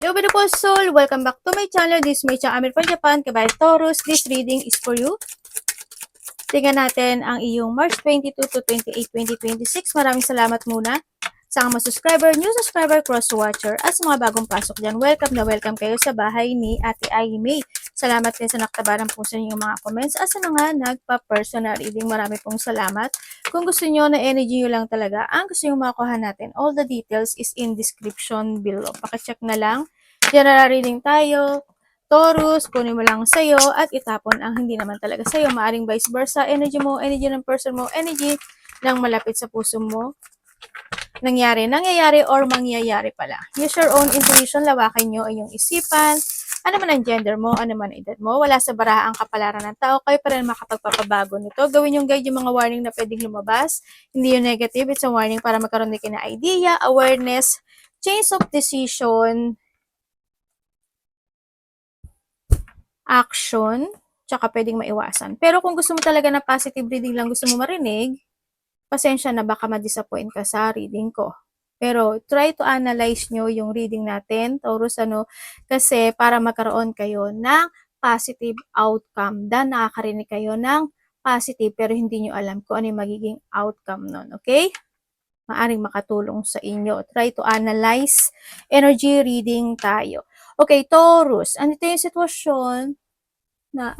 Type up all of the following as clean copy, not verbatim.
Hello beautiful soul! Welcome back to my channel. This is my channel Amir from Japan. Kabay Taurus, this reading is for you. Tingnan natin ang iyong March 22 to 28, 2026. Maraming salamat muna sa mga subscriber, new subscriber, cross-watcher, at sa mga bagong pasok dyan. Welcome na welcome kayo sa bahay ni Ate Aimee. Salamat din sa naktabaran po sa inyong mga comments at sa mga nagpa-personal reading. Marami pong salamat. Kung gusto nyo na energy nyo lang talaga, ang gusto nyo makuha natin, all the details is in description below. Pakicheck na lang. General reading tayo. Taurus, kunin mo lang sa'yo at itapon ang hindi naman talaga sa'yo. Maaring vice versa. Energy mo, energy ng person mo, energy ng malapit sa puso mo. Nangyayari or mangyayari pala. Use your own intuition, lawakin nyo ay yung isipan. Ano man ang gender mo, ano man ang edad mo, wala sa baraha ang kapalaran ng tao, kayo pa rin makapagpapabago nito. Gawin yung guide yung mga warning na pwedeng lumabas. Hindi yung negative, it's a warning para magkaroon din kayo ng idea, awareness, change of decision, action, tsaka pwedeng maiwasan. Pero kung gusto mo talaga na positive reading lang gusto mo marinig, pasensya na baka ma-disappoint ka sa reading ko. Pero try to analyze nyo yung reading natin, Taurus, kasi para magkaroon kayo ng positive outcome. Dan nakakarinig kayo ng positive pero hindi nyo alam kung ano yung magiging outcome nun, okay? Maaring makatulong sa inyo. Try to analyze. Energy reading tayo. Okay, Taurus, andito yung sitwasyon na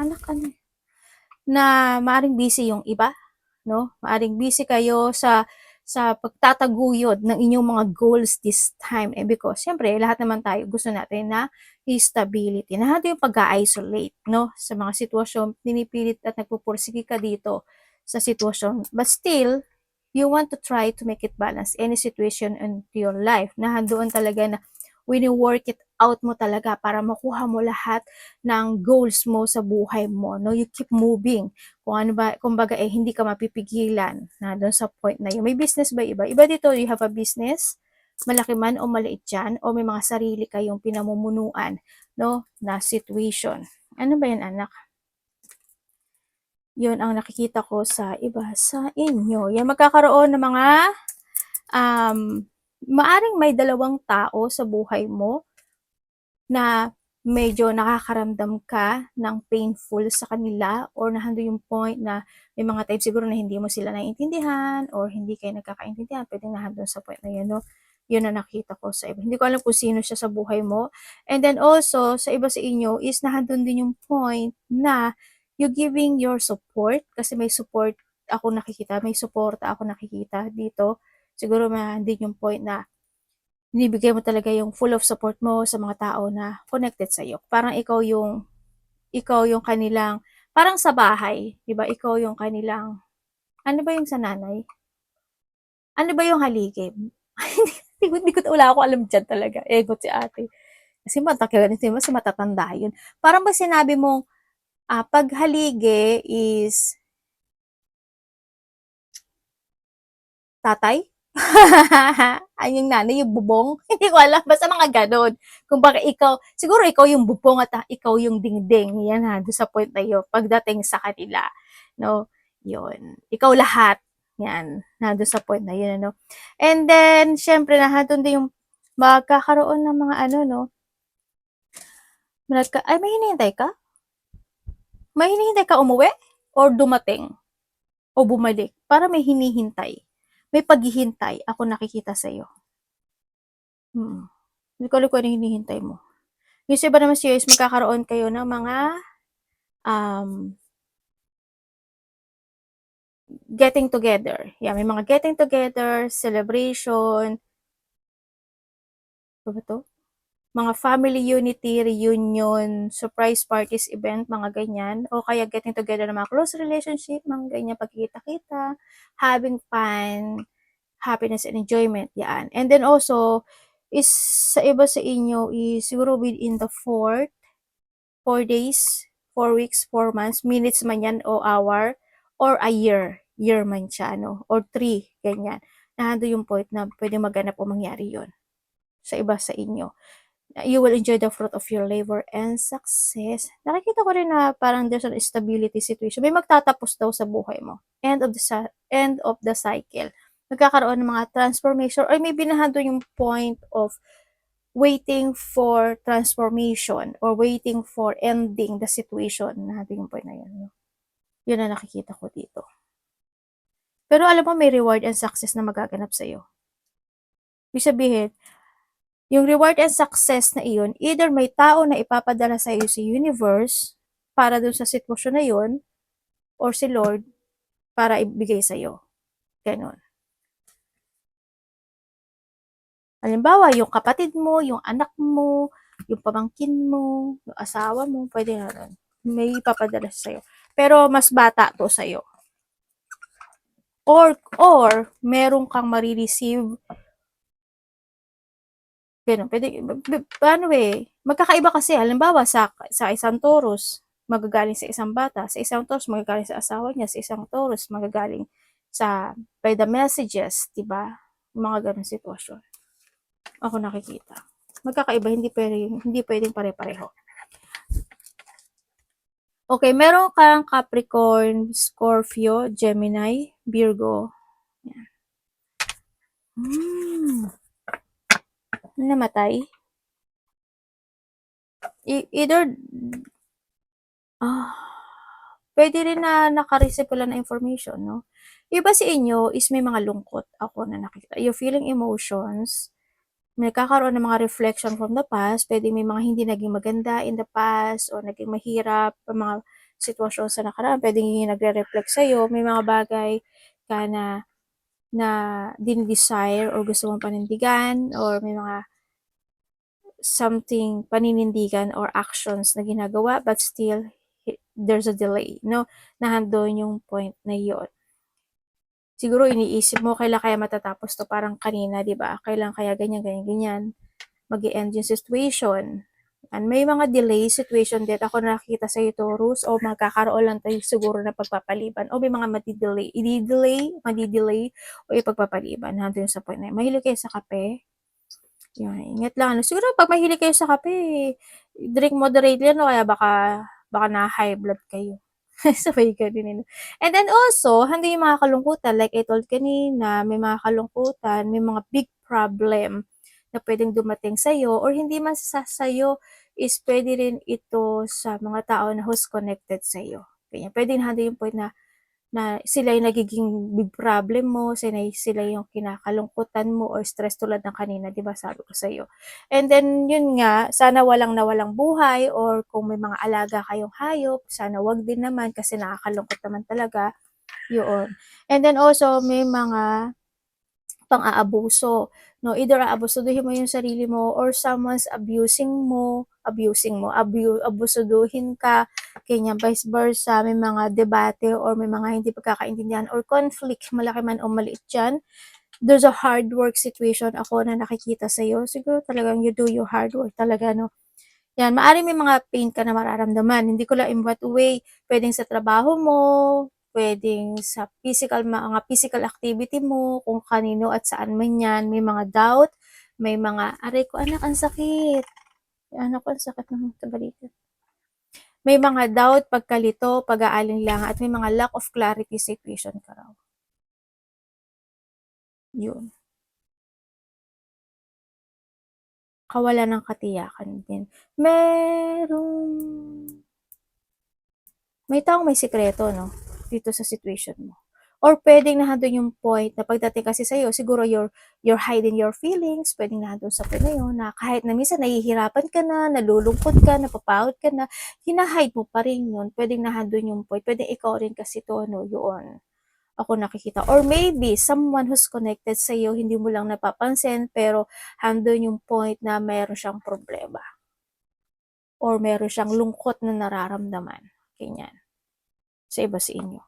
na maaring busy yung iba, no? Maaring busy kayo sa pagtataguyod ng inyong mga goals this time. Because, siyempre, lahat naman tayo gusto natin na stability. Na yung pag-isolate, no? Sa mga sitwasyon, pinipilit at nagpupursige ka dito sa sitwasyon. But still, you want to try to make it balance any situation in your life. Na doon talaga na wini-work it out mo talaga para makuha mo lahat ng goals mo sa buhay mo, no? You keep moving. Kung ano ba, kumbaga hindi ka mapipigilan na doon sa point na yun. May business ba iba? Iba dito, you have a business, malaki man o maliit yan, o may mga sarili kayong pinamumunuan, no? Na situation. Ano ba yan, anak? Yun ang nakikita ko sa iba sa inyo. Yan, magkakaroon ng mga maaring may dalawang tao sa buhay mo na medyo nakakaramdam ka ng painful sa kanila or nahando yung point na may mga type siguro na hindi mo sila naiintindihan or hindi kayo nagkakaintindihan, pwedeng nahando sa point na yun, no? Yun na nakita ko sa iba. Hindi ko alam kung sino siya sa buhay mo. And then also, sa iba sa inyo is nahandun din yung point na you giving your support kasi may support ako nakikita, may support ako nakikita dito. Siguro din yung point na binibigay mo talaga yung full of support mo sa mga tao na connected sa iyo. Parang ikaw yung kanilang, parang sa bahay, di ba? Ikaw yung kanilang, ano ba yung sa nanay? Ano ba yung haligib? Hindi ko wala ako alam dyan talaga. Egot si ate. Kasi mas matatanda yun. Parang ba sinabi mong, pag halige is tatay? Ay, yung nanay, yung bubong. Hindi ko alam. Basta mga ganon. Kung baka siguro ikaw yung bubong at ikaw yung dingding. Yan ha, doon sa point na yun. Pagdating sa kanila. No? Yun. Ikaw lahat. Yan. Nandun sa point na yun, ano. And then, syempre, nandun din yung magkakaroon ng mga no. Ay, may hinihintay ka? May hinihintay ka umuwi? Or dumating? O bumalik? Para may hinihintay. May paghihintay ako nakikita sa'yo. Hindi ko alam kung ano hinihintay mo. Yung sa iba naman serious, magkakaroon kayo ng mga getting together. Yeah, may mga getting together, celebration, ano ba to? Mga family unity, reunion, surprise parties, event, mga ganyan. O kaya getting together ng mga close relationship, mga ganyan, pagkikita-kita, having fun, happiness and enjoyment, yan. And then also, is sa iba sa inyo, is siguro within the 4 days, 4 weeks, 4 months, minutes man yan o hour, or a year man siya, no? Or 3, ganyan. Nahando yung point na pwede maganap o mangyari yon sa iba sa inyo. You will enjoy the fruit of your labor and success. Nakikita ko rin na parang there's an stability situation. May magtatapos daw sa buhay mo. End of the cycle. Magkakaroon ng mga transformation or may binahado yung point of waiting for transformation or waiting for ending the situation. Natin yung point na yun. Yun ang nakikita ko dito. Pero alam mo, may reward and success na magaganap sa'yo. Ibig sabihin, yung reward and success na iyon, either may tao na ipapadala sa iyo si universe para dun sa sitwasyon na yun, or si Lord para ibigay sa iyo. Ganon. Halimbawa, yung kapatid mo, yung anak mo, yung pamangkin mo, yung asawa mo, pwede na rin. May ipapadala sa iyo. Pero mas bata to sa iyo. Or meron kang marireceive. Ganun. Pwede, paano magkakaiba kasi, halimbawa, sa isang Taurus, magagaling sa isang bata, sa isang Taurus, magagaling sa asawa niya, sa isang Taurus, magagaling by the messages, diba? Mga ganun sitwasyon. Ako nakikita. Magkakaiba, hindi pwedeng pare-pareho. Okay, meron kang Capricorn, Scorpio, Gemini, Virgo. Yan. Namatay. Either pwede rin na naka-receive pala na information, no? Iba sa inyo is may mga lungkot ako na nakita. You're feeling emotions, nagkakaroon ng mga reflection from the past, pwede may mga hindi naging maganda in the past, o naging mahirap, mga sitwasyon sa nakaraan, pwede nagre-reflect sa'yo, may mga bagay ka na din-desire or gusto mong panindigan, or may mga something paninindigan or actions na ginagawa, but still, there's a delay, no? Nandun yung point na yun. Siguro iniisip mo, kailan kaya matatapos to, parang kanina, di ba? Kailan kaya ganyan, mag-i-end yung situation. And may mga delay situation din. Ako nakikita sa Taurus, o magkakaroon lang tayo siguro na pagpapaliban, o may mga madidelay, o ipagpapaliban. Nandun sa point na yun. Mahilig kayo sa kape? Yun, ingat lang. Siguro pag mahilig kayo sa kape, drink moderately, no? Kaya baka na high blood kayo. Sabay ka din. And then also, hindi yung mga kalungkutan. Like I told kanina, may mga kalungkutan, may mga big problem na pwedeng dumating sa'yo, or hindi man sa'yo, is pwede rin ito sa mga tao na who's connected sa'yo. Kaya pwede na yung point na sila yung nagiging big problem mo, sila yung kinakalungkutan mo or stress tulad ng kanina, di ba sabi ko sa'yo. And then, yun nga, sana walang nawalang buhay, or kung may mga alaga kayong hayop, sana wag din naman kasi nakakalungkot naman talaga, yun. And then also, may mga pang-aabuso, no? Either aabusuduhin mo yung sarili mo, or someone's abusuduhin ka, kanya vice versa, may mga debate or may mga hindi pagkakaintindihan or conflict, malaki man o maliit dyan. There's a hard work situation ako na nakikita sa'yo. Siguro talagang you do your hard work talaga, no? Yan, maaaring may mga pain ka na mararamdaman. Hindi ko lang in what way, pwedeng sa trabaho mo, pwedeng sa mga physical activity mo, kung kanino at saan man yan, may mga doubt, may mga, aray ko anak, ang sakit. Anak ko, ang sakit ng balikat. May mga doubt, pagkalito, pag-aalinlangan, at may mga lack of clarity situation ka raw. Yun. Kawalan ng katiyakan din. May taong may sikreto, no? Dito sa situation mo. Or pwedeng nandun yung point na pagdating kasi sa'yo, siguro you're hiding your feelings, pwedeng nandun sa point na yun, na kahit na minsan nahihirapan ka na, nalulungkot ka, napapagod ka na, hinahide mo pa rin yun. Pwedeng nandun yung point, pwedeng ikaw rin kasi to, no, yun. Ako nakikita. Or maybe, someone who's connected sa'yo, hindi mo lang napapansin, pero handun yung point na mayroon siyang problema. Or mayroon siyang lungkot na nararamdaman. Ganyan. Sa iba sa inyo.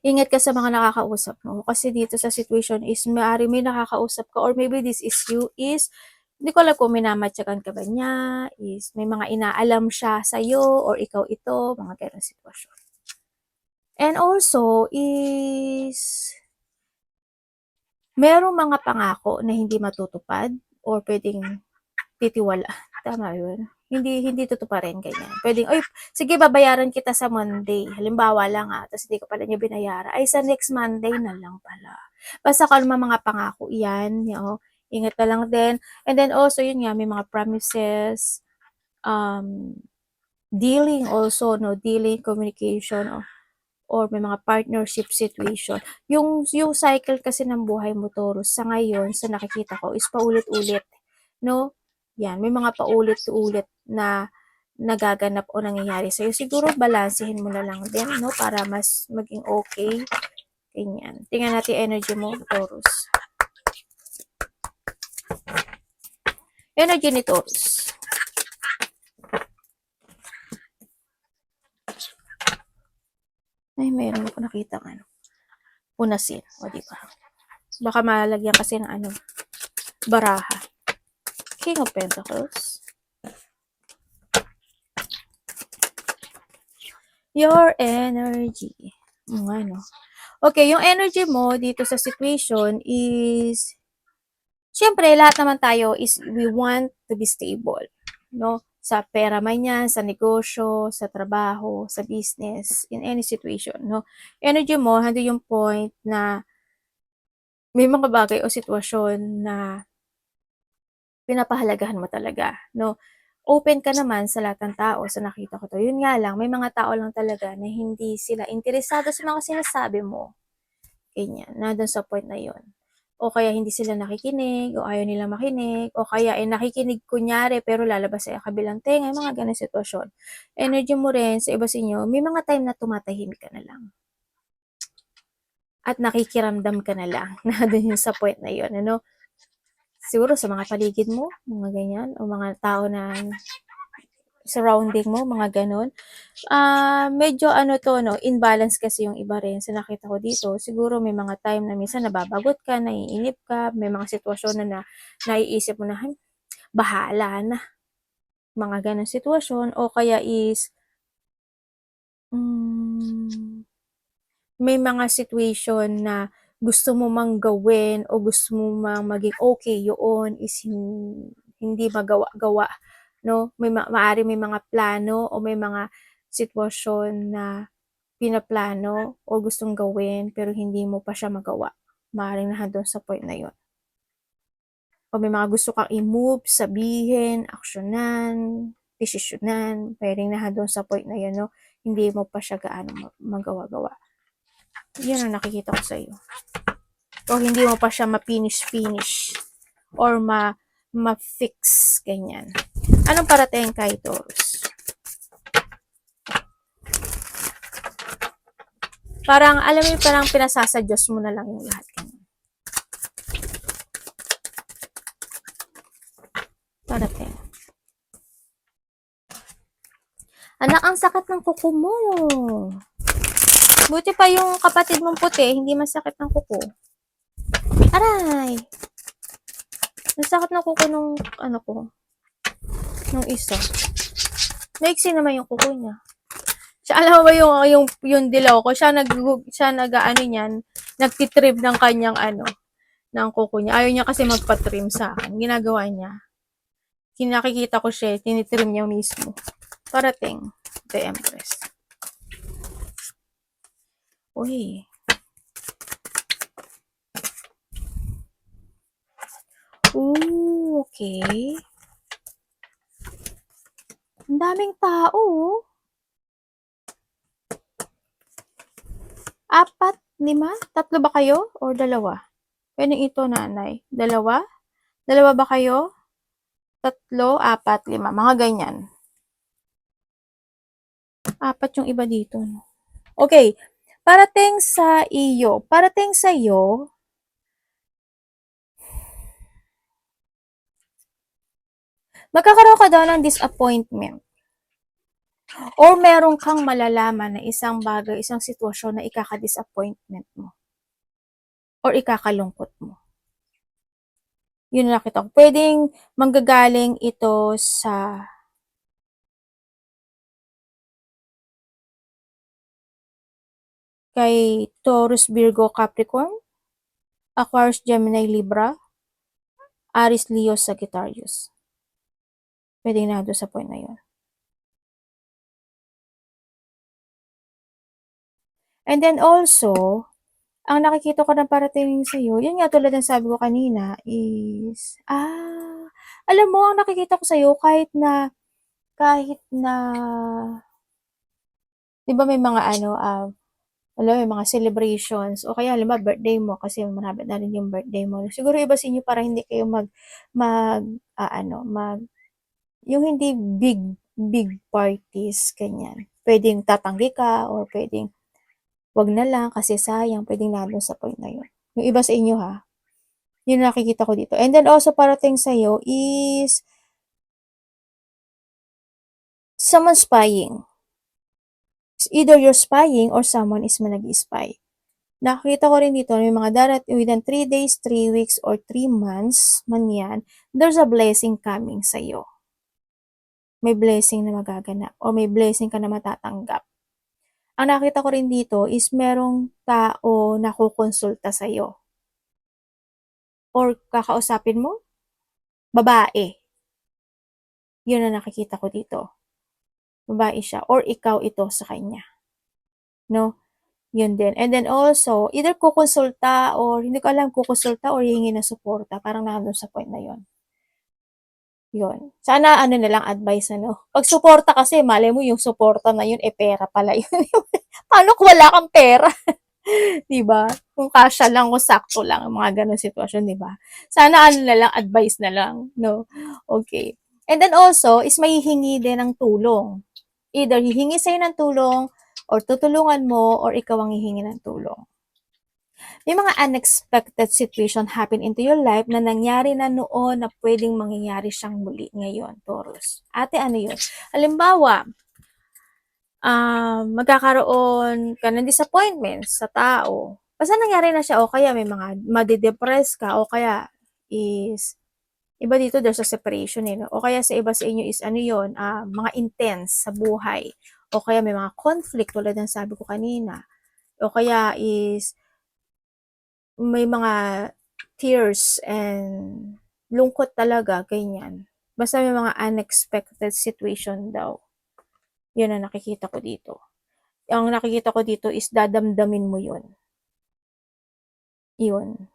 Ingat ka sa mga nakakausap mo. Kasi dito sa situation is, may nakakausap ka, or maybe this is you, is, hindi ko alam kung minamatyagan ka ba niya, is may mga inaalam siya sa'yo, or ikaw ito, mga ganong sitwasyon. And also, is, merong mga pangako na hindi matutupad, or pwedeng titiwala. Tama yun. Hindi tutuparin, ganyan. Pwedeng, oy, sige, babayaran kita sa Monday. Halimbawa lang tapos hindi ko pala niya binayaran. Ay, sa next Monday na lang pala. Basta kalma mga pangako yan, Ingat ka lang din. And then also, yun nga, may mga promises, dealing also, no, dealing, communication, or may mga partnership situation. Yung cycle kasi ng buhay mo, Taurus, sa ngayon, sa nakikita ko, is paulit-ulit, no? Yan, may mga paulit-ulit na nagaganap o nangyayari sa'yo. Siguro, balansehin mo na lang din, no? Para mas maging okay. Ganyan. Tingnan natin energy mo, Taurus. Energy ni Taurus. Ay, meron ako nakita ng punasin. O, diba? Baka malagyan kasi ng baraha. King of Pentacles. Your energy. Okay, yung energy mo dito sa situation is, syempre, lahat naman tayo is we want to be stable. No? Sa pera man yan, sa negosyo, sa trabaho, sa business, in any situation. No? Energy mo, hando yung point na may mga bagay o sitwasyon na pinapahalagahan mo talaga. No? Open ka naman sa lahat ng tao, sa nakita ko to. Yun nga lang, may mga tao lang talaga na hindi sila interesado sa mga sinasabi mo. Ganyan, nandun sa point na yun. O kaya hindi sila nakikinig, o ayaw nila makinig, o kaya nakikinig kunyari pero lalabas sa kabilang tenga, mga ganun sitwasyon. Energy mo rin sa iba sa inyo, may mga time na tumatahimik ka na lang. At nakikiramdam ka na lang. Nandun yun sa point na yun, ano? Siguro sa mga paligid mo, mga ganyan, o mga tao na surrounding mo, mga ganun. Medyo to, no, imbalance kasi yung iba rin. Sa nakita ko dito, siguro may mga time na minsan nababagot ka, naiinip ka, may mga sitwasyon na naiisip mo na, bahala na. Mga ganun sitwasyon. O kaya is, may mga situation na gusto mo mang gawin o gusto mo mang maging okay yun is hindi magawa-gawa. No? Maari may mga plano o may mga sitwasyon na pinaplano o gustong gawin pero hindi mo pa siya magawa. Maaaring nandun sa point na yun. O may mga gusto kang i-move, sabihin, aksyonan, desisyonan, pwedeng nandun sa point na yun, no? Hindi mo pa siya gaano magawa-gawa. Yun ang nakikita ko sa iyo. O hindi mo pa siya ma-finish or ma-fix, ganyan. Anong parating kay Taurus? Parang, alam mo, parang pinasasadyos mo na lang yung lahat. Parating. Anak, ang sakit ng kuko mo. Buti pa yung kapatid mong puti, hindi masakit ng kuko. Aray! Nasakit ng kuko nung, nung isa. Naiksi naman yung kuko niya. Siya, alam mo ba yung dilaw ko, siya niyan, nagtitrim ng kanyang ng kuko niya. Ayaw niya kasi magpa-trim sa akin. Ginagawa niya. Kinakikita ko siya, tinitrim niya mismo. Parating, the Empress. Uy. Ooh, okay. Ang daming tao. 4, 5, 3 ba kayo? O 2? Pwedeng ito, nanay. 2? 2 ba kayo? 3, 4, 5. Mga ganyan. 4 yung iba dito. No? Okay. Parating sa iyo. Parating sa iyo. Magkakaroon ka daw ng disappointment. Or meron kang malalaman na isang bagay, isang sitwasyon na ikaka-disappointment mo. Or ikakalungkot mo. Yun na nakita ko. Pwedeng manggagaling ito sa kay Taurus, Virgo, Capricorn, Aquarius, Gemini, Libra, Aries, Leo, Sagittarius. Pwedeng na doon sa point na yun. And then also, Ang nakikita ko na parating sa'yo, yun nga tulad ng sabi ko kanina is, alam mo ang nakikita ko sa'yo kahit na 'di ba may mga ano, alam mo may mga celebrations o kaya halimbawa birthday mo kasi malapit na rin yung birthday mo. Siguro iba sa inyo para hindi kayo mag yung hindi big big parties, ganyan. Puwedeng tatanggi ka or puwedeng 'wag na lang kasi sayang, puwedeng nandun sa point na yun. Yung iba sa inyo ha, yun ang nakikita ko dito. And then also parating sa'yo is someone spying. Either you're spying or someone is nag-i-spy. Nakita ko rin dito may mga within 3 days, 3 weeks, or 3 months man yan, there's a blessing coming sa'yo. May blessing na magaganap or may blessing ka na matatanggap. Ang nakita ko rin dito is merong tao na kukonsulta sa'yo or kakausapin mo, babae. Yun ang nakikita ko dito. Babae siya or ikaw ito sa kanya. No? Yun din. And then also, either kukonsulta or hindi ko alam kukonsulta or hihingi ng suporta. Parang nandun sa point na yun. Yun. Sana ano na lang advice ano. Pag suporta kasi, malay mo yung suporta na yun, pera pala yun. Paano kung wala kang pera? 'Di ba? Kung kasya lang, kung sakto lang, mga ganong sitwasyon, 'di ba? Sana ano na lang, advice na lang, no? Okay. And then also, is may hihingi din ng tulong. Either hihingi sa'yo ng tulong, or tutulungan mo, or ikaw ang hihingi ng tulong. May mga unexpected situation happen into your life na nangyari na noon na pwedeng mangyayari siyang muli ngayon, Taurus. Ate, ano yun? Halimbawa, magkakaroon ka ng disappointment sa tao. Basta nangyari na siya o kaya may mga madidepress ka o kaya is iba dito there's a separation no? O kaya sa iba sa inyo is ano yun, mga intense sa buhay. O kaya may mga conflict tulad ng sabi ko kanina. O kaya is may mga tears and lungkot talaga, ganyan. Basta may mga unexpected situation daw. Yun ang nakikita ko dito. Ang nakikita ko dito is dadamdamin mo yun. Yun.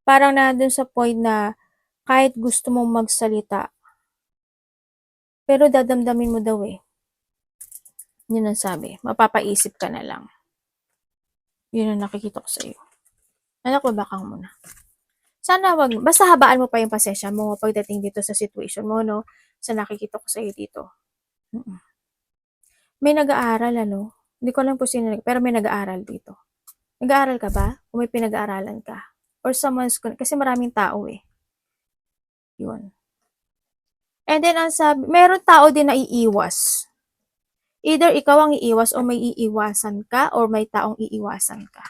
Parang nandun sa point na kahit gusto mong magsalita, pero dadamdamin mo daw eh. Yun ang sabi. Mapapaisip ka na lang. Yun ang nakikita ko sa iyo. Anak, babakang mo na. Sana basta habaan mo pa yung pasensya mo pagdating dito sa situation mo, no? Sa nakikita ko sa iyo dito. May nag-aaral, ano? Hindi ko alam po sino, pero may nag-aaral dito. Nag-aaral ka ba? O may pinag-aaralan ka? Or kasi maraming tao eh. Yun. And then, ang sabi, meron tao din na iiwas. Either ikaw ang iiwas o may iiwasan ka or may taong iiwasan ka.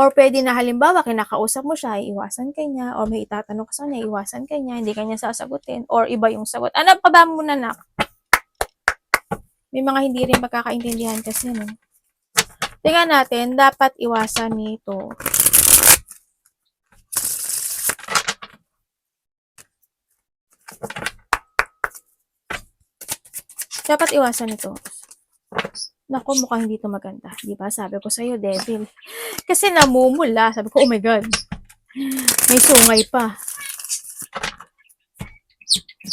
Or pwede na halimbawa, kinakausap mo siya, iiwasan ka niya, or may itatanong ka sa kanya, iiwasan ka niya, hindi ka niya sasagutin, or iba yung sagot. Ano pa ba muna na? May mga hindi rin magkakaintindihan kasi, no? Tingnan natin, dapat iwasan nito. Dapat iwasan ito. Naku, mukhang hindi to maganda. Di ba? Sabi ko sa'yo, devil. Kasi namumula. Sabi ko, oh my God. May sungay pa.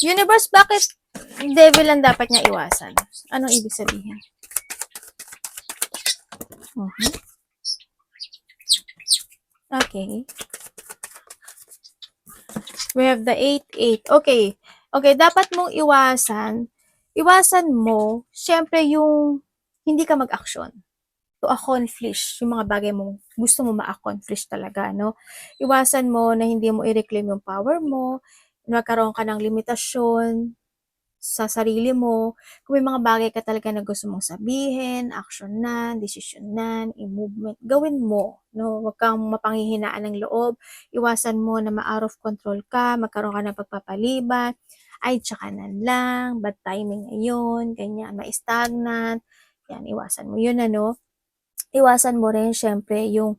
Universe, bakit devil lang dapat niya iwasan? Anong ibig sabihin? Okay. We have the 8-8. Okay. Okay, dapat mong iwasan mo, syempre yung hindi ka mag-action. To accomplish yung mga bagay mo gusto mo ma-accomplish talaga, no? Iwasan mo na hindi mo i-reclaim yung power mo, magkaroon ka ng limitasyon sa sarili mo. Kung may mga bagay ka talaga na gusto mong sabihin, aksyonan, desisyonan, i-movement, gawin mo, no? Huwag kang mapanghihinaan ng loob. Iwasan mo na ma-out of control ka, magkaroon ka ng pagpapaliban, ay tsaka na lang, bad timing ngayon, ganyan, ma-stagnant, yan, iwasan mo yun, ano? Iwasan mo rin syempre yung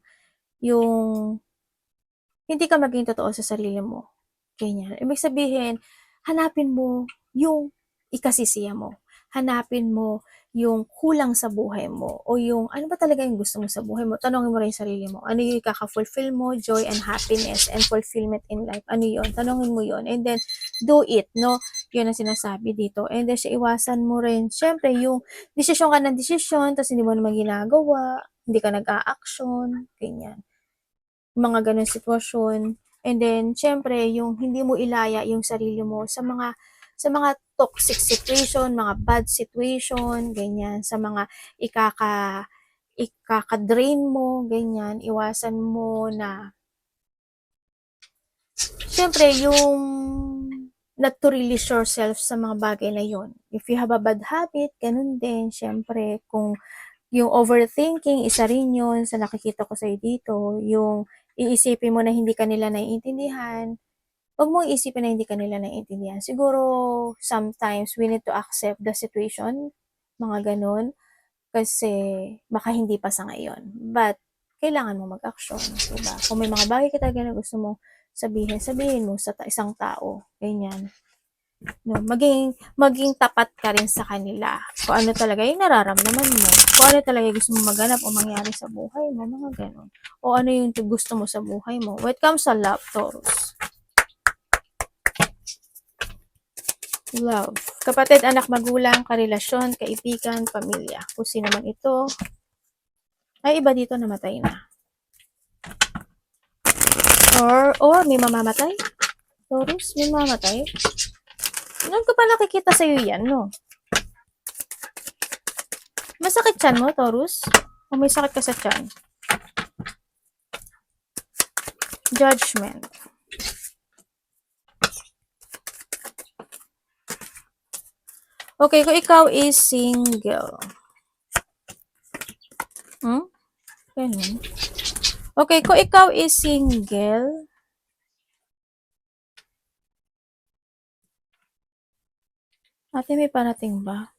hindi ka maging totoo sa sarili mo. Ganyan. Ibig sabihin, hanapin mo yung ikasisiya mo. Hanapin mo yung kulang sa buhay mo o yung ano ba talaga yung gusto mo sa buhay mo. Tanongin mo rin yung sarili mo. Ano yung ikaka-fulfill mo, joy and happiness and fulfillment in life. Ano yun? Tanongin mo yun. And then, do it, no? Yun ang sinasabi dito. And then, iwasan mo rin. Siyempre, yung desisyon ka ng desisyon, tapos hindi mo naman ginagawa, hindi ka nag-a-action, ganyan. Mga ganun sitwasyon. And then, siyempre, yung hindi mo ilaya yung sarili mo sa mga toxic situation, mga bad situation, ganyan, sa mga ikaka-drain mo, ganyan, iwasan mo na, syempre, yung not to release yourself sa mga bagay na yon. If you have a bad habit, ganun din, syempre, kung yung overthinking, isa rin yun sa nakikita ko sa'yo dito, yung iisipin mo na hindi ka nila naiintindihan, wag mong isipin na hindi ka nila naiintindihan. Siguro, sometimes, we need to accept the situation, mga ganun, kasi baka hindi pa sa ngayon. But, kailangan mo mag-action, diba? Kung may mga bagay ka talaga na gusto mo sabihin, sabihin mo sa isang tao, ganyan. No, maging tapat ka rin sa kanila. Kung ano talaga yung nararamdaman mo. Kung ano talaga yung gusto mo maganap o mangyari sa buhay mo, mga ganun. O ano yung gusto mo sa buhay mo. When it comes sa love, Taurus. Love. Kapatid, anak, magulang, karelasyon, kaibigan, pamilya. Kung sino man ito. Ay, iba dito namatay na. Or may mamamatay. Taurus, may mamamatay. Noon ko pa nakikita sa'yo yan, no? Masakit tiyan mo, Taurus? O may sakit ka sa tiyan? Judgment. Okay, kung ikaw is single. Ganun. Okay, kung ikaw is single, ate, may parating ba?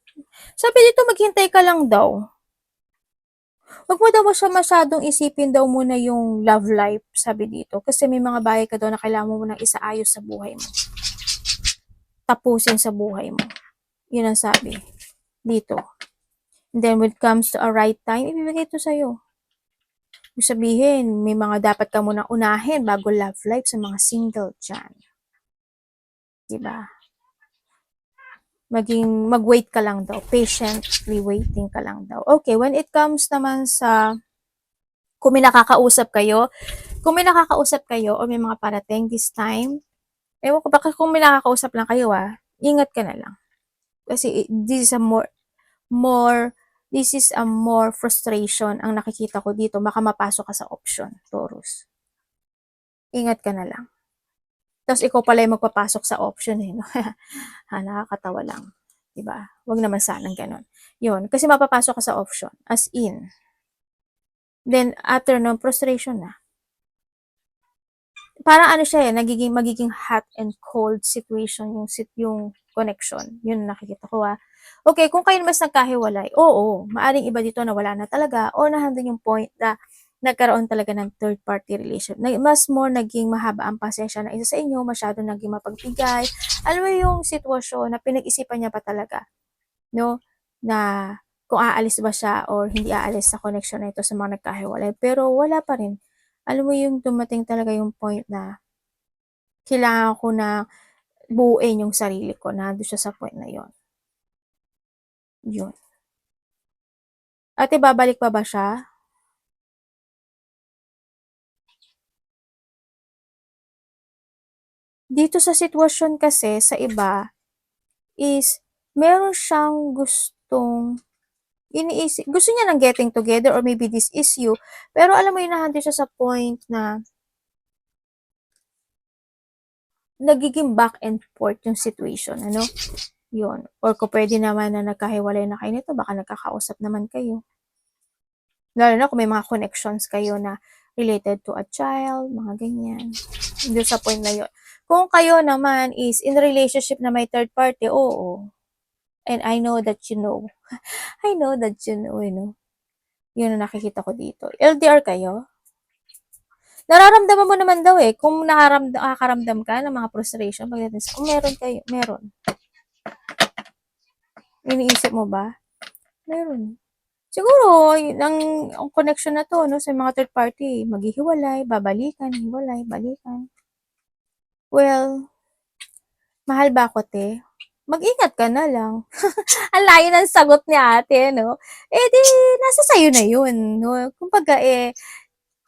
Sabi dito, maghintay ka lang daw. Huwag mo daw siya masyadong isipin daw muna yung love life, sabi dito. Kasi may mga bagay ka daw na kailangan mo nang isaayos sa buhay mo. Tapusin sa buhay mo. Yun ang sabi dito. And then when it comes to a right time, ibibigay ito sa'yo. Ibig sabihin, may mga dapat ka munang unahin bago love life sa mga single dyan. Diba? Mag-wait ka lang daw. Patiently waiting ka lang daw. Okay, when it comes naman sa kung may nakakausap kayo o may mga parating this time, ewan ko, baka kung may nakakausap lang kayo ingat ka na lang. Kasi this is a more frustration ang nakikita ko dito. Baka mapasok ka sa option, Taurus. Ingat ka na lang. Tapos ikaw pala yung magpapasok sa option no? Nakakatawa lang. Diba? Huwag naman sanang ganun. Yun. Kasi mapapasok ka sa option. As in. Then, after nun, frustration na. Parang ano siya magiging hot and cold situation yung connection. Yun nakikita ko Okay, kung kayo mas nagkahiwalay, oo, maaring iba dito na wala na talaga o nahandun yung point na nagkaroon talaga ng third party relation. Mas more naging mahaba ang pasensya na isa sa inyo, masyado naging mapagbigay. Alam mo yung sitwasyon na pinag-isipan niya pa talaga, no? Na kung aalis ba siya or hindi aalis sa connection na ito sa mga nagkahiwalay. Pero wala pa rin. Alam mo yung dumating talaga yung point na kailangan ko na buuin yung sarili ko, na doon siya sa point na yon. Yun. Ate, babalik pa ba siya? Dito sa sitwasyon kasi, sa iba, is meron siyang gusto niya ng getting together or maybe this is you, pero alam mo yun, nahantin siya sa point na nagiging back and forth yung situation, ano? Yun. Or kung pwede naman na nagkahiwalay na kayo nito, baka nagkakausap naman kayo. Lalo na kung may mga connections kayo na related to a child, mga ganyan. Doon sa point na yun. Kung kayo naman is in relationship na may third party, oo. And I know that you know. I know that you know, Yun ang nakikita ko dito. LDR kayo? Nararamdaman mo naman daw kung nakakaramdam ka ng mga frustration pagdating kung meron kayo, meron. Iniisip mo ba? meron. Siguro ang connection na 'to 'no, sa mga third party, maghihiwalay, babalikan, hiwalay, balikan. Well, mahal ba ako 'te? Mag-ingat ka na lang. Ang layo ng sagot ni ate 'no. Eh, di nasa sa'yo na 'yun 'no. Kumbaga,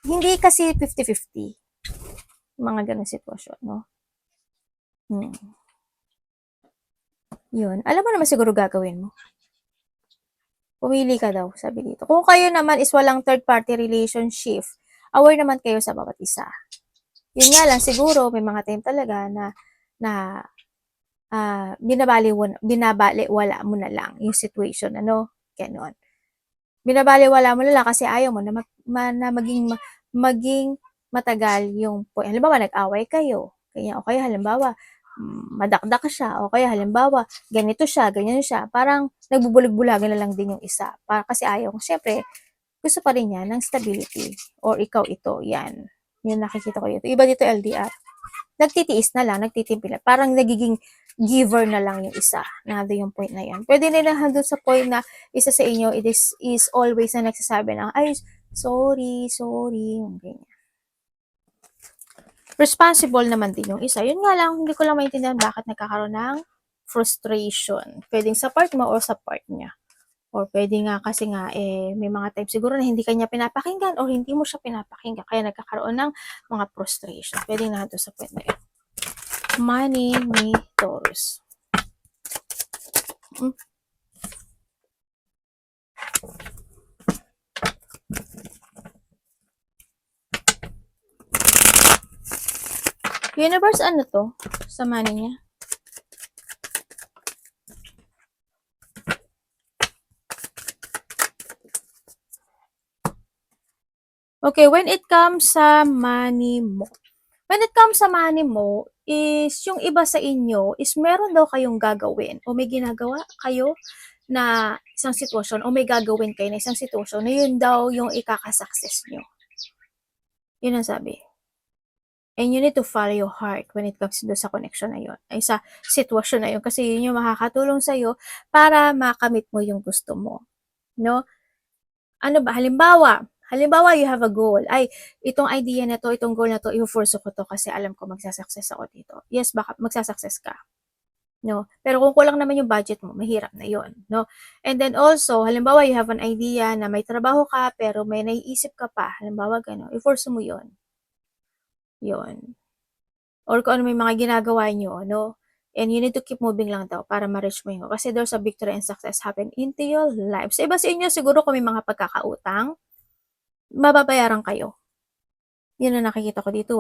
hindi kasi 50-50, mga gano'ng sitwasyon 'no. Mm, 'yun. Alam mo naman siguro gagawin mo. Pumili ka daw, sabi dito. Kung kayo naman is walang third party relationship, aware naman kayo sa bawat isa. Yun nga lang siguro may mga time talaga na binabaliwala mo na lang yung situation, ano, gano'n. Binabaliwala mo na lang kasi ayaw mo na maging matagal yung point. Halimbawa, nag-away kayo, ganyan, o kaya halimbawa, madakdak siya, o kaya halimbawa, ganito siya, ganyan siya, parang nagbubulag-bulagan na lang din yung isa. Para kasi ayaw, syempre, gusto pa rin niya ng stability, or ikaw ito, yan. Yan nakikita ko dito. Iba dito LDR. Nagtitiis na lang, nagtitimpila. Parang nagiging giver na lang yung isa. Nado yung point na yan. Pwede nila handle sa point na isa sa inyo, is always na nagsasabi na, ay, sorry, ganyan. Responsible naman din yung isa. Yun nga lang, hindi ko lang maintindihan bakit nagkakaroon ng frustration. Pwedeng sa part mo or sa part niya. Or pwede nga kasi nga, may mga times siguro na hindi kanya pinapakinggan or hindi mo siya pinapakinggan. Kaya nagkakaroon ng mga frustration. Pwede na ito sa point na yun. Money ni Taurus. Universe, ano to? Sa money niya? Okay, when it comes sa money mo. When it comes sa money mo, is yung iba sa inyo is meron daw kayong gagawin o may ginagawa kayo na isang sitwasyon o may gagawin kayo na isang sitwasyon na yun daw yung ikakasuccess nyo. Yun ang sabi. And you need to follow your heart when it comes to sa connection na yun, ay sa sitwasyon na yun, kasi yun yung makakatulong sa'yo para makamit mo yung gusto mo. No? Ano ba? Halimbawa, you have a goal. Ay, itong idea na to, itong goal na to, i-force ko to kasi alam ko magsasucess ako dito. Yes, baka magsasucess ka. No? Pero kung kulang naman yung budget mo, mahirap na yon, no? And then also, halimbawa, you have an idea na may trabaho ka, pero may naiisip ka pa. Halimbawa, gano'n. I-force mo yon. Yon. Or kung ano may mga ginagawa nyo, no? And you need to keep moving lang daw para ma-reach mo yun. Kasi there's a victory and success happen into your life. Sa iba sa inyo, siguro kung may mga pagkakautang, mababayaran kayo. Yun ang nakikita ko dito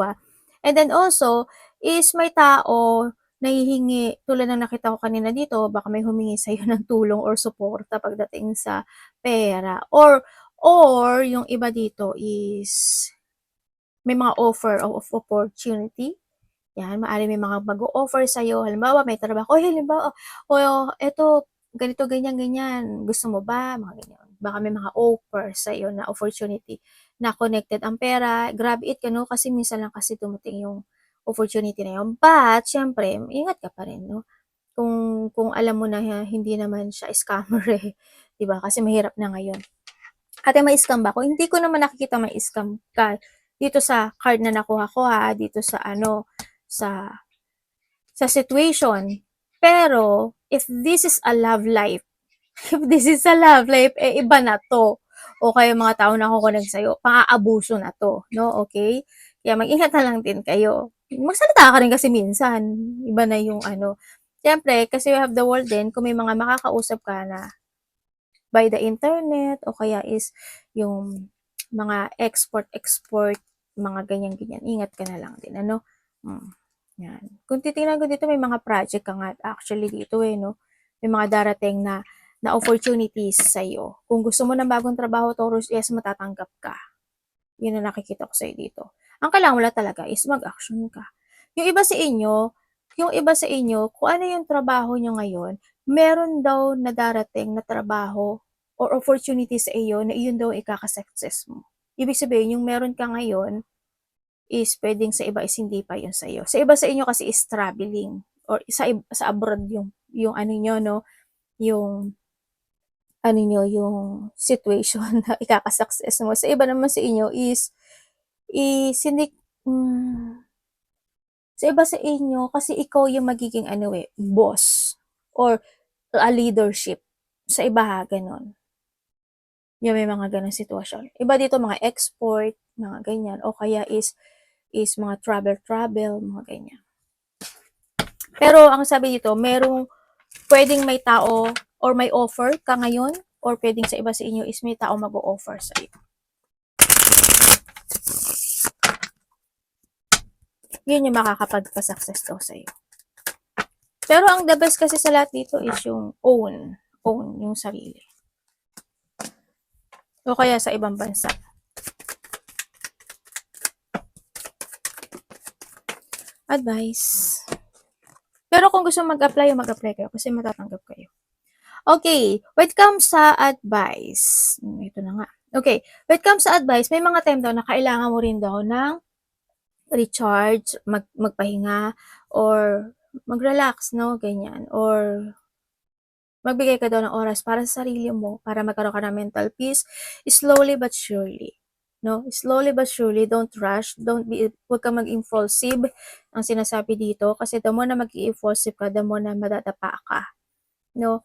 And then also, is may tao nahihingi, tulad ng nakita ko kanina dito, baka may humingi sa'yo ng tulong or suporta pagdating sa pera. Or yung iba dito is may mga offer of opportunity. Yan, maaari may mga mag-o-offer sa'yo. Halimbawa, may trabaho. Halimbawa, eto, ganito, ganyan, ganyan. Gusto mo ba? Mga ganyan. Baka may mga offer sa'yo na opportunity na connected ang pera. Grab it, no? Kasi minsan lang kasi dumating yung opportunity na yun. But, syempre, ingat ka pa rin, no? Kung alam mo na hindi naman siya scammer diba? Kasi mahirap na ngayon. Ate, may scam ba ako? Hindi ko naman nakikita may scam ka dito sa card na nakuha ko dito sa sa situation. Pero, if this is a love life, iba na to. O kaya mga tao na kukunig sa'yo, pang-aabuso na to, no? Okay? Kaya mag-ingat na lang din kayo. Magsalita ka rin kasi minsan. Iba na yung ano. Siyempre, kasi we have the world din, kung may mga makakausap ka na by the internet, o kaya is yung mga export, mga ganyan-ganyan. Ingat ka na lang din, ano? Yan. Kung titingnan ko dito, may mga project ka nga actually dito no? May mga darating na opportunities sa'yo. Kung gusto mo ng bagong trabaho, Taurus, yes, matatanggap ka. Yun ang nakikita ko sa'yo dito. Ang kailangan wala talaga is mag-action ka. Yung iba sa inyo, kung ano yung trabaho nyo ngayon, meron daw na darating na trabaho or opportunity sa iyo na iyon daw ikakasuccess mo. Ibig sabihin, yung meron ka ngayon, is pwedeng sa iba is hindi pa yun sa iyo. Sa iba sa inyo kasi is traveling or sa abroad yung ano nyo, no? Yung ano nyo, yung situation na ikakasuccess mo. Sa iba naman sa inyo is hindi, sa iba sa inyo, kasi ikaw yung magiging ano boss or a leadership. Sa iba ha, ganon. Yung may mga ganong sitwasyon. Iba dito mga export, mga ganyan. O kaya is mga travel, mga ganyan. Pero ang sabi dito, merong pwedeng may tao or may offer ka ngayon or pwedeng sa iba sa inyo is may tao mag-o-offer sa iyo. Yun yung makakapagpa-success daw sa iyo. Pero ang the best kasi sa lahat dito is yung own yung sarili. O kaya sa ibang bansa. Advice. Pero kung gusto mag-apply kayo kasi matatanggap kayo. Okay, when it comes sa advice, ito na nga. Okay, when it comes sa advice, may mga time daw na kailangan mo rin daw ng recharge, magpahinga, or mag-relax, no? Ganyan. Or magbigay ka daw ng oras para sa sarili mo, para magkaroon ka ng mental peace, slowly but surely. No? Slowly but surely, don't rush, huwag ka mag-impulsive ang sinasabi dito, kasi the more na mag-impulsive ka, the more na madadapa ka. No?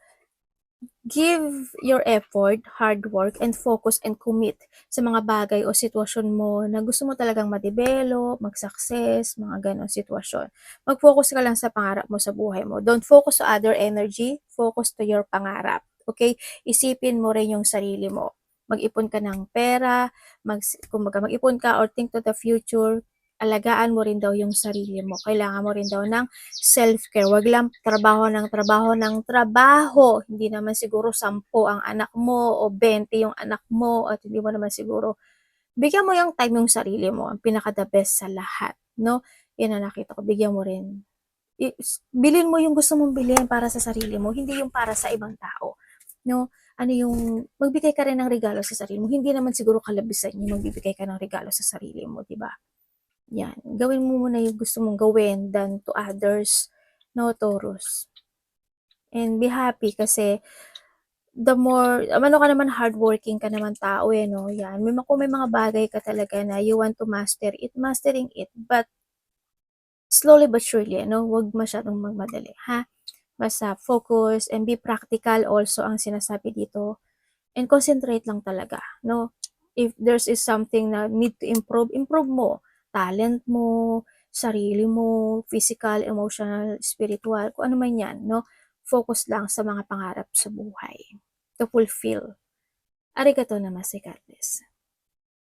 Give your effort, hard work, and focus and commit sa mga bagay o sitwasyon mo na gusto mo talagang ma-develop, mag-success, mga ganon sitwasyon. Mag-focus ka lang sa pangarap mo sa buhay mo. Don't focus sa other energy, focus to your pangarap. Okay? Isipin mo rin yung sarili mo. Mag-ipon ka ng pera, kumbaga mag-ipon ka or think to the future, alagaan mo rin daw yung sarili mo. Kailangan mo rin daw ng self-care. Wag lang trabaho ng trabaho. Hindi naman siguro 10 ang anak mo o 20 yung anak mo at hindi mo naman siguro. Bigyan mo yung time yung sarili mo. Ang pinaka-the best sa lahat. No? Yan ang nakita ko. Bigyan mo rin. Bilhin mo yung gusto mong bilhin para sa sarili mo. Hindi yung para sa ibang tao. No? Ano yung, magbigay ka rin ng regalo sa sarili mo. Hindi naman siguro kalabisan yung magbibigay ka ng regalo sa sarili mo. Diba? Yan. Gawin mo muna yung gusto mong gawin than to others. No, Taurus. And be happy kasi the more, ano ka naman, hardworking ka naman tao no? Yan. Kung may mga bagay ka talaga na you want to master it, mastering it. But slowly but surely, no? Huwag masyadong magmadali, ha? Basta focus and be practical also ang sinasabi dito. And concentrate lang talaga, no? If there's is something na need to improve, improve mo. Talent mo, sarili mo, physical, emotional, spiritual, kung ano man yan, no? Focus lang sa mga pangarap sa buhay to fulfill. Arigato namaste, God bless.